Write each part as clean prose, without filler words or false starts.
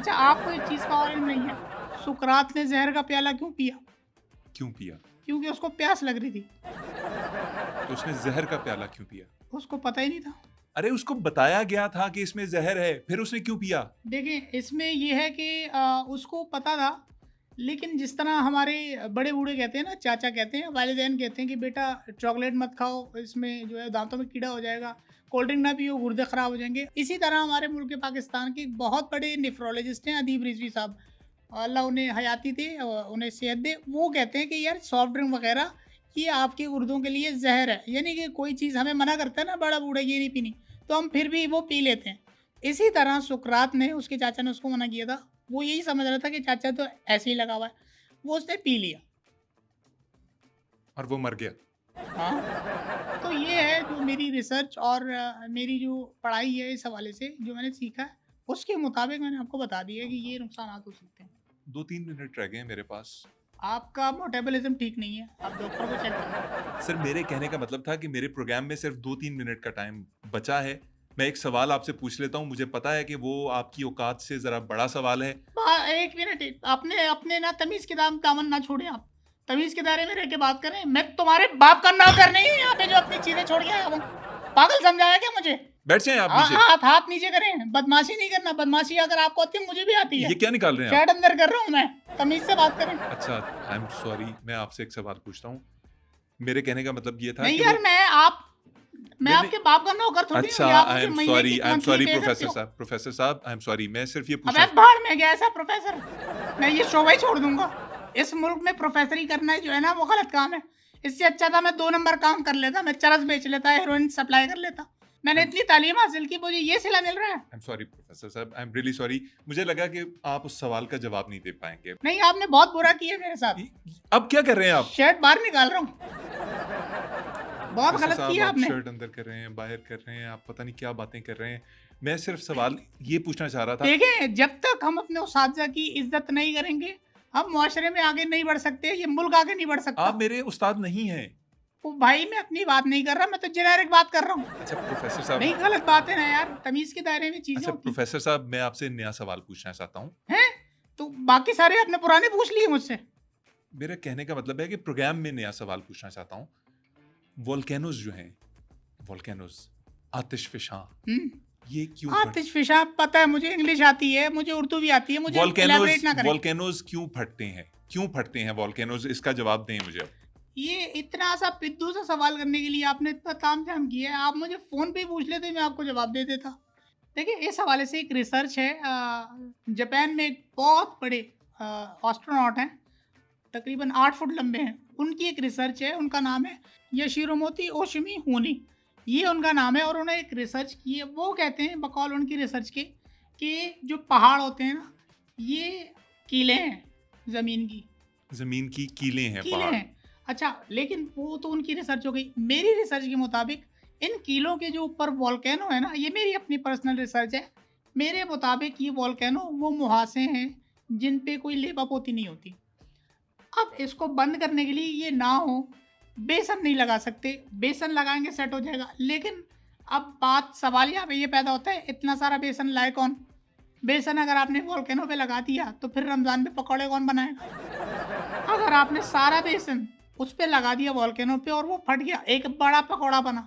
अच्छा, आपको एक चीज का और इल्म नहीं है, सुकरात ने जहर का प्याला क्यों पिया? क्यों पिया? क्योंकि उसको प्यास लग रही थी। तो उसने जहर का प्याला क्यों पिया? उसको पता ही नहीं था। अरे उसको बताया गया था कि इसमें जहर है, फिर उसने क्यों पिया? देखिए, इसमें ये है कि उसको पता था, लेकिन जिस तरह हमारे बड़े बूढ़े कहते हैं ना, चाचा कहते हैं, वालिदैन कहते हैं कि बेटा चॉकलेट मत खाओ, इसमें जो है दांतों में कीड़ा हो जाएगा, कोल्ड ड्रिंक ना पियो, गुर्दे ख़राब हो जाएंगे। इसी तरह हमारे मुल्क पाकिस्तान के एक बहुत बड़े नेफ्रोलॉजिस्ट हैं, अदीब रिजवी साहब, अल्लाह उन्हें हयाती दे, उन्हें सेहत दे। वो कहते हैं कि यार सॉफ्ट ड्रिंक वगैरह ये आपके गुर्दों के लिए जहर है, यानी कि कोई चीज़ हमें मना करता है ना बड़ा बूढ़ा ये नहीं पीनी, तो हम फिर भी वो पी लेते हैं। इसी तरह सुकरात ने, उसके चाचा ने उसको मना किया था। वो यही समझ रहा था कि चाचा तो ऐसे ही लगा हुआ है, वो उसने पी लिया। और वो मर गया। हाँ, तो ये है जो मेरी रिसर्च और मेरी जो पढ़ाई है इस हवाले से जो मैंने सीखा है, उसके मुताबिक मैंने आपको बता दिया है कि ये नुकसानात हो सकते हैं। 2-3 मिनट रह गए हैं मेरे पास। आपका मेटाबॉलिज्म ठीक नहीं है, आप डॉक्टर को चेक करें। सर मेरे कहने का मतलब था कि मेरे प्रोग्राम में सिर्फ 2-3 मिनट का टाइम बचा है। मैं एक सवाल आपसे पूछ लेता हूँ, मुझे पता है कि वो आपकी औकात से ज़रा बड़ा सवाल है। एक मिनट, अपने अपने ना तमीज़ के दामन ना छोड़ें आप। तमीज़ के दायरे में रह के बात करें। मैं तुम्हारे बाप का नौकर नहीं हूँ यहाँ पे जो अपनी चीज़ें छोड़ के आया हूँ। पागल समझाया क्या मुझे? बैठ जाएँ आप हाँ, नीचे। हाथ नीचे करें। बदमाशी नहीं करना। बदमाशी अगर आपको आती है मुझे भी आती है। ये क्या निकाल रहे हैं आप? शर्ट अंदर कर रहा हूँ मैं। तमीज़ से बात करें। अच्छा, आई एम सॉरी, मैं आपसे एक सवाल पूछता हूँ। मेरे कहने का मतलब ये था नहीं कि यार, वो मैं नहीं, आपके बाप का नौकर थोड़ी हूँ अच्छा, कि आप आई मुझे एम महीने सॉरी, की आई एम मंथली सॉरी पे करते प्रोफेसर हो। साहब, प्रोफेसर साहब, आई एम सॉरी, मैं सिर्फ ये अबे पूछना। भाड़ में गया ऐसा प्रोफेसर। मैं ये शोभा ही छोड़ दूंगा। इस मुल्क में प्रोफेसरी करना जो है ना वो गलत काम है। इससे अच्छा था मैं 2 नंबर काम कर लेता, मैं चरस बेच लेता, हेरोइन सप्लाई कर लेता। मैंने इतनी तालीम हासिल की, मुझे ये सिला मिल रहा है। आई एम सॉरी प्रोफेसर साहब, आई एम रियली सॉरी। मुझे लगा कि आप उस सवाल का जवाब नहीं दे पाएंगे। नहीं, आपने बहुत बुरा किया मेरे साथ। अब क्या कर रहे हैं आप? शर्ट बाहर निकाल रहा हूँ। बहुत प्रोफेसर गलत साहब, किया आप आपने। शर्ट अंदर कर रहे हैं, बाहर कर रहे हैं, आप पता नहीं क्या बातें कर रहे हैं। मैं सिर्फ सवाल ये पूछना चाह रहा था। देखें, जब तक हम अपने उस्ताद की इज्जत नहीं करेंगे, हम मुआशरे में आगे नहीं बढ़ सकते, ये मुल्क आगे नहीं बढ़ सकता। आप मेरे उस्ताद नहीं हैं। ओ भाई, मैं अपनी बात नहीं कर रहा, मैं तो जेनेरिक बात कर रहा हूँ। अच्छा प्रोफेसर नहीं, साहब, गलत बात है ना यार, तमीज के दायरे में चीजें अच्छा होती प्रोफेसर साहब, मैं आपसे नया सवाल पूछना चाहता हूँ। हैं। तो बाकी सारे आपने पुराने पूछ लिए मुझसे। मेरा कहने का मतलब है कि प्रोग्राम में नया सवाल पूछना चाहता हूँ। वोल्केनोज जो हैं, वोल्केनोज, आतिशफशां, ये क्यों आतिश फिशा पता है मुझे, इंग्लिश आती है, मुझे उर्दू भी आती है, मुझे इलैबोरेट ना करें। वोल्केनोज क्यों फटते हैं? क्यों फटते हैं वोल्केनोज? इसका जवाब दें मुझे अब। ये इतना सा पिद्दू सा सवाल करने के लिए आपने इतना तामझाम किया है। आप मुझे फोन पे ही पूछ लेते, मैं आपको जवाब दे देता। देखिए, इस हवाले से एक रिसर्च है, जापान में एक बहुत बड़े एस्ट्रोनॉट हैं, तकरीबन 8 फुट लंबे हैं। उनकी एक रिसर्च है, उनका नाम है यशिरोमोती ओशिमी होनी, ये उनका नाम है। और उन्होंने एक रिसर्च की है। वो कहते हैं बकौल उनकी रिसर्च के कि जो पहाड़ होते हैं ना, ये कीले हैं ज़मीन की। जमीन की कीलें हैं कीले पहाड़। हैं। अच्छा, लेकिन वो तो उनकी रिसर्च हो गई। मेरी रिसर्च के मुताबिक इन कीलों के जो ऊपर वॉल्केनो है ना, ये मेरी अपनी पर्सनल रिसर्च है, मेरे मुताबिक ये वॉल्केनो वो मुहासे हैं जिन पे कोई लेपा पोती नहीं होती। अब इसको बंद करने के लिए ये ना हो, बेसन नहीं लगा सकते, बेसन लगाएंगे सेट हो जाएगा। लेकिन अब बात सवाल यहाँ पे ये पैदा होता है, इतना सारा बेसन लाए कौन? बेसन अगर आपने वॉल्केनो पे लगा दिया तो फिर रमज़ान में पकौड़े कौन बनाएगा? अगर आपने सारा बेसन उस पे लगा दिया वॉल्केनो पे और वो फट गया, एक बड़ा पकौड़ा बना,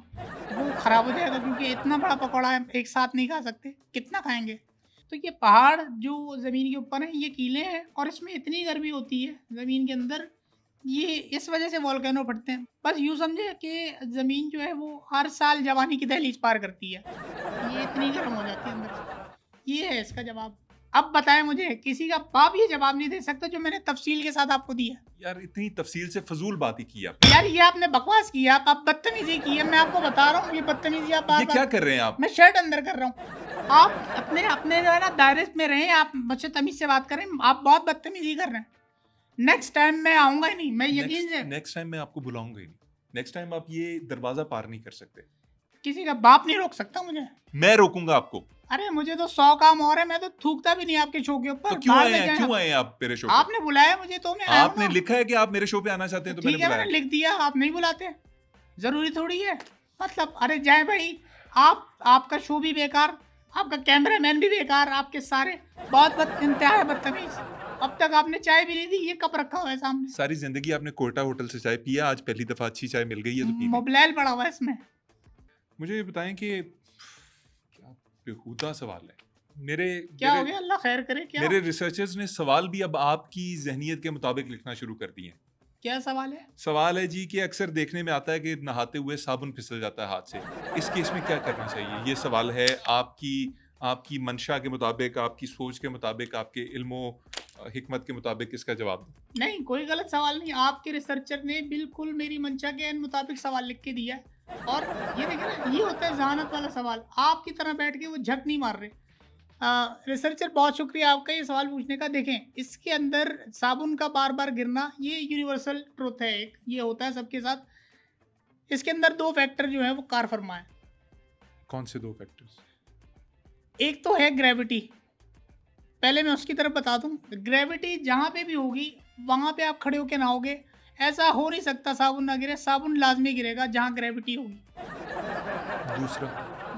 वो खराब हो जाएगा, क्योंकि इतना बड़ा पकौड़ा एक साथ नहीं खा सकते, कितना खाएंगे? तो ये पहाड़ जो ज़मीन के ऊपर हैं, ये कीले हैं और इसमें इतनी गर्मी होती है ज़मीन के अंदर, ये इस वजह से वॉल्केनो फटते हैं। बस यूँ समझे कि ज़मीन जो है वो हर साल जवानी की दहलीज पार करती है, ये इतनी गर्म हो जाती है अंदर से। ये है इसका जवाब। अब बताएं मुझे, किसी का बाप ये जवाब नहीं दे सकता जो मैंने तफसील के साथ आपको दिया। यार इतनी तफसील से फजूल बात ही की आपने। यार ये आपने बकवास किया, आप बदतमीजी की है, मैं आपको बता रहा हूँ, ये बदतमीजी आप ये क्या कर रहे हैं आप? मैं शर्ट अंदर कर रहा हूँ। आप अपने अपने जो है ना दायरे में रहें, आप मुझसे तमीज से बात करें। आप बहुत बदतमीजी कर रहे हैं। नेक्स्ट टाइम मैं आऊंगा ही नहीं, मैं यकीन से। नेक्स्ट टाइम मैं आपको बुलाऊंगा ही नहीं। नेक्स्ट टाइम आप ये दरवाजा पार नहीं कर सकते। किसी का बाप नहीं रोक सकता मुझे। मैं रोकूंगा आपको। अरे मुझे तो 100 काम और है, मैं तो थूकता भी नहीं आपके शो के ऊपर। तो क्यों बाहर आए में हैं? जाएं क्यों आप। आए हैं आप मेरे शो पे? आपने बुलाया मुझे तो मैं आया हूं आपने ना। लिखा है कि आप मेरे शो पे आना चाहते हैं, तो मैंने ठीक है, बुलाया। मैंने लिख दिया, आप नहीं बुलाते, जरूरी थोड़ी है। मतलब अरे जाए भाई, आप आपका शो भी बेकार, आपका कैमरामैन भी बेकार, आपके सारे बहुत इंतहा बदतमीज। अब तक आपने चाय भी नहीं दी, ये कप रखा हुआ है सामने, सारी जिंदगी आपने कोटा होटल से चाय पिया, आज पहली दफा अच्छी चाय मिल गई है तो पी लें। मोबिलाइल पड़ा हुआ है इसमें। मुझे ये बताएं कि क्या बेहुदा सवाल है। मेरे क्या हो मेरे गया, अल्लाह खैर करे, क्या मेरे रिसर्चर्स ने सवाल भी अब आपकी जहनियत के मुताबिक लिखना शुरू कर दिए हैं। क्या सवाल है? सवाल है जी कि अक्सर देखने में आता है कि नहाते हुए साबुन फिसल जाता है हाथ से। इस केस में क्या करना चाहिए? ये सवाल है आपकी आपकी मंशा के मुताबिक, आपकी सोच के मुताबिक, आपके इल्मो हिकमत के मुताबिक इसका जवाब दें। नहीं, कोई गलत सवाल नहीं। आपके रिसर्चर ने बिल्कुल मेरी मंशा के मुताबिक सवाल लिख के दिया है। और ये देखिए ना, ये होता है जहानत वाला सवाल। आपकी तरह बैठ के वो झक नहीं मार रहे। रिसर्चर बहुत शुक्रिया आपका ये सवाल पूछने का। देखें, इसके अंदर साबुन का बार बार गिरना ये यूनिवर्सल ट्रुथ है, एक ये होता है सबके साथ। इसके अंदर दो फैक्टर जो है वो कार फरमा है। कौन से 2 फैक्टर्स? एक तो है ग्रेविटी। पहले मैं उसकी तरफ बता दूं, ग्रेविटी जहाँ पे भी होगी वहाँ पे आप खड़े होके नहाओगे, ऐसा हो नहीं सकता साबुन ना गिरे। साबुन लाजमी गिरेगा जहाँ ग्रेविटी होगी। दूसरा?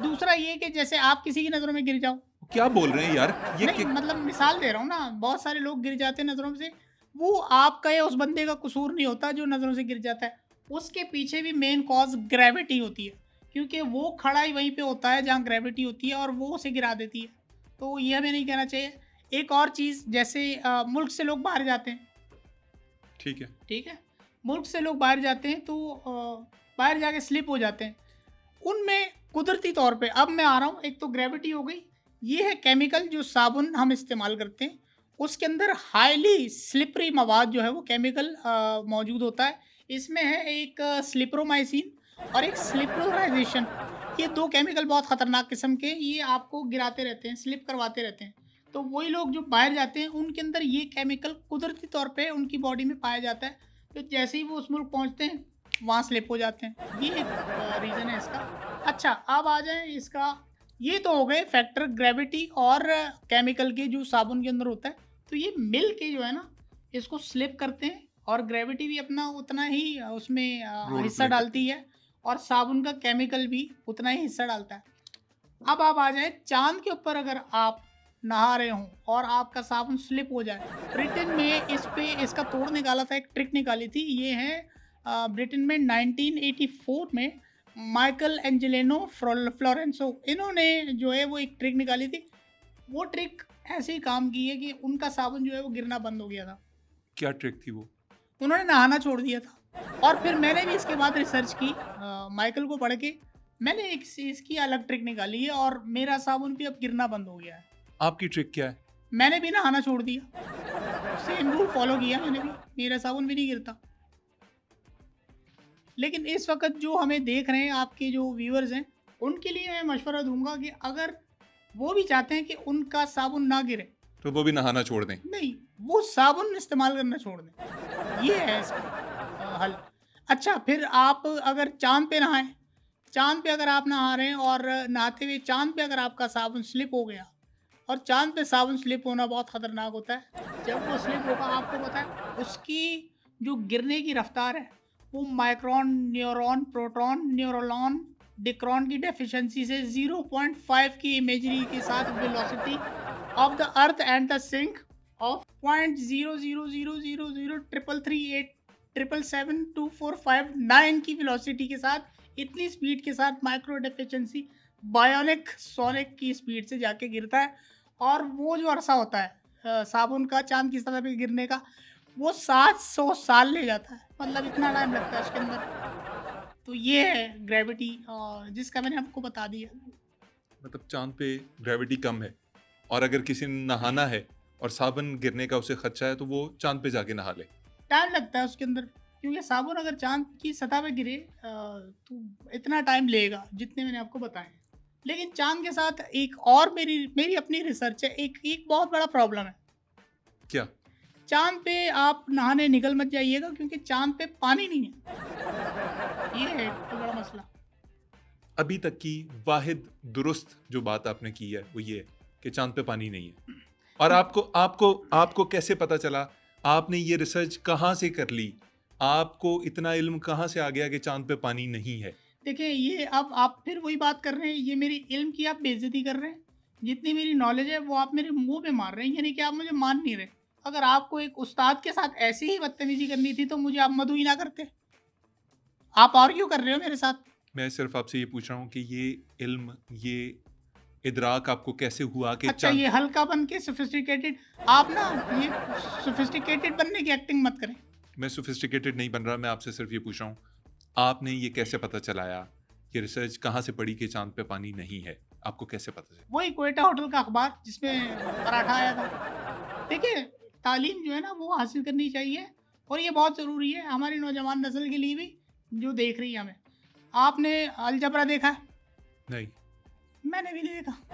दूसरा ये कि जैसे आप किसी की नज़रों में गिर जाओ। क्या बोल रहे हैं यार? ये नहीं, मतलब मिसाल दे रहा हूँ ना, बहुत सारे लोग गिर जाते हैं नज़रों से। वो आपका या उस बंदे का कसूर नहीं होता जो नज़रों से गिर जाता है। उसके पीछे भी मेन कॉज ग्रेविटी होती है, क्योंकि वो खड़ा ही वहीं पे होता है जहाँ ग्रेविटी होती है और वो उसे गिरा देती है। तो ये हमें नहीं कहना चाहिए। एक और चीज़, जैसे मुल्क से लोग बाहर जाते हैं, ठीक है। ठीक है, मुल्क से लोग बाहर जाते हैं तो बाहर जाके स्लिप हो जाते हैं। उनमें कुदरती तौर पे, अब मैं आ रहा हूँ, एक तो ग्रेविटी हो गई, ये है केमिकल जो साबुन हम इस्तेमाल करते हैं, उसके अंदर हाईली स्लिपरी मवाद जो है वो केमिकल मौजूद होता है। इसमें है एक स्लिप्रोमाइसिन और एक स्लिप्रोराइजेशन। ये दो केमिकल बहुत ख़तरनाक किस्म के, ये आपको गिराते रहते हैं, स्लिप करवाते रहते हैं। तो वही लोग जो बाहर जाते हैं उनके अंदर ये केमिकल कुदरती तौर पे उनकी बॉडी में पाया जाता है। तो जैसे ही वो उस मुल्क पहुँचते हैं वहाँ स्लिप हो जाते हैं। ये एक रीज़न है इसका। अच्छा, अब आ जाएँ इसका, ये तो हो गए फैक्टर ग्रेविटी और केमिकल के जो साबुन के अंदर होता है। तो ये मिल के जो है ना, इसको स्लिप करते हैं और ग्रेविटी भी अपना उतना ही उसमें रोल हिस्सा प्ले करती डालती है और साबुन का केमिकल भी उतना ही हिस्सा डालता है। अब आप आ जाए चाँद के ऊपर, अगर आप नहा रहे हों और आपका साबुन स्लिप हो जाए। ब्रिटेन में इस पे इसका तोड़ निकाला था, एक ट्रिक निकाली थी। ये है ब्रिटेन में 1984 में माइकल एंजेलिनो फ्लोरेंसो, इन्होंने जो है वो एक ट्रिक निकाली थी। वो ट्रिक ऐसे ही काम की है कि उनका साबुन जो है वो गिरना बंद हो गया था। क्या ट्रिक थी वो? उन्होंने नहाना छोड़ दिया था। और फिर मैंने भी इसके बाद रिसर्च की, माइकल को पढ़ के मैंने एक इसकी अलग ट्रिक निकाली है और मेरा साबुन भी अब गिरना बंद हो गया है। आपकी ट्रिक क्या है? मैंने भी नहाना छोड़ दिया, सेम रूल फॉलो किया मैंने भी, मेरा साबुन भी नहीं गिरता। लेकिन इस वक्त जो हमें देख रहे हैं, आपके जो व्यूअर्स हैं, उनके लिए मैं मशवरा दूंगा कि अगर वो भी चाहते हैं कि उनका साबुन ना गिरे, तो वो भी नहाना छोड़ दें। नहीं, वो साबुन इस्तेमाल करना छोड़ दें। ये है इसका हल। अच्छा, फिर आप अगर चाँद पे नहाएं, चाँद पे अगर आप नहा रहे हैं और नहाते हुए चाँद पे अगर आपका साबुन स्लिप हो गया, और चाँद पे साबुन स्लिप होना बहुत ख़तरनाक होता है। जब वो स्लिप होगा, आपको पता है उसकी जो गिरने की रफ्तार है वो माइक्रोन, न्यूरॉन, प्रोटॉन, न्यूरोलॉन, डिक्रॉन की डेफिशिएंसी से 0.5 की इमेजरी के साथ velocity of the earth and the sink of 0.0000338777249 की वेलोसिटी के साथ, इतनी स्पीड के साथ माइक्रो डेफिशिएंसी बायोनिक सोनिक की स्पीड से जाके गिरता है। और वो जो अरसा होता है साबुन का चाँद की सतह पे गिरने का, वो 700 साल ले जाता है। मतलब इतना टाइम लगता है उसके अंदर। तो ये है ग्रेविटी, जिसका मैंने आपको बता दिया। मतलब चाँद पे ग्रेविटी कम है और अगर किसी ने नहाना है और साबुन गिरने का उसे खदशा है तो वो चाँद पे जाके नहा ले। टाइम लगता है उसके अंदर, क्योंकि साबुन अगर चाँद की सतह पे गिरे तो इतना टाइम लेगा जितने मैंने आपको बताए। लेकिन चाँद के साथ एक और मेरी अपनी रिसर्च है, एक बहुत बड़ा प्रॉब्लम है। क्या? चाँद पे आप नहाने निकल मत जाइएगा, क्योंकि चाँद पे पानी नहीं है। ये है तो बड़ा मसला। अभी तक की वाहिद दुरुस्त जो बात आपने की है वो ये है कि चाँद पे पानी नहीं है। और आपको कैसे पता चला? आपने ये रिसर्च कहाँ से कर ली? आपको इतना इल्म कहाँ से आ गया कि चाँद पे पानी नहीं है? देखिए, ये अब आप फिर वही बात कर रहे हैं, ये मेरी इल्म की आप बेइज्जती कर रहे हैं। जितनी मेरी नॉलेज है वो आप मेरे मुंह पे मार रहे हैं, यानी कि आप मुझे मान नहीं रहे। अगर आपको एक उस्ताद के साथ ऐसी ही बदतमीजी करनी थी तो मुझे आप मदु ही ना करते। आप आर्ग्यू कर रहे हो मेरे साथ। मैं सिर्फ आपसे ये पूछ रहा हूँ कि ये इल्म, ये इदराक आपको कैसे हुआ कि अच्छा, ये हल्का बन के सोफिस्टिकेटेड, आप ना ये सोफिस्टिकेटेड बनने की एक्टिंग मत करें। मैं सोफिस्टिकेटेड नहीं बन रहा, मैं आपसे सिर्फ ये पूछ रहा हूँ, आपने ये कैसे पता चलाया, ये रिसर्च कहाँ से पढ़ी कि चांद पे पानी नहीं है? आपको कैसे पता चला? वही क्वेटा होटल का अखबार जिसमें पराठा आया था। देखिए, तालीम जो है ना वो हासिल करनी चाहिए, और ये बहुत ज़रूरी है हमारी नौजवान नस्ल के लिए भी, जो देख रही है हमें। आपने अलजबरा देखा है? नहीं। मैंने भी नहीं देखा।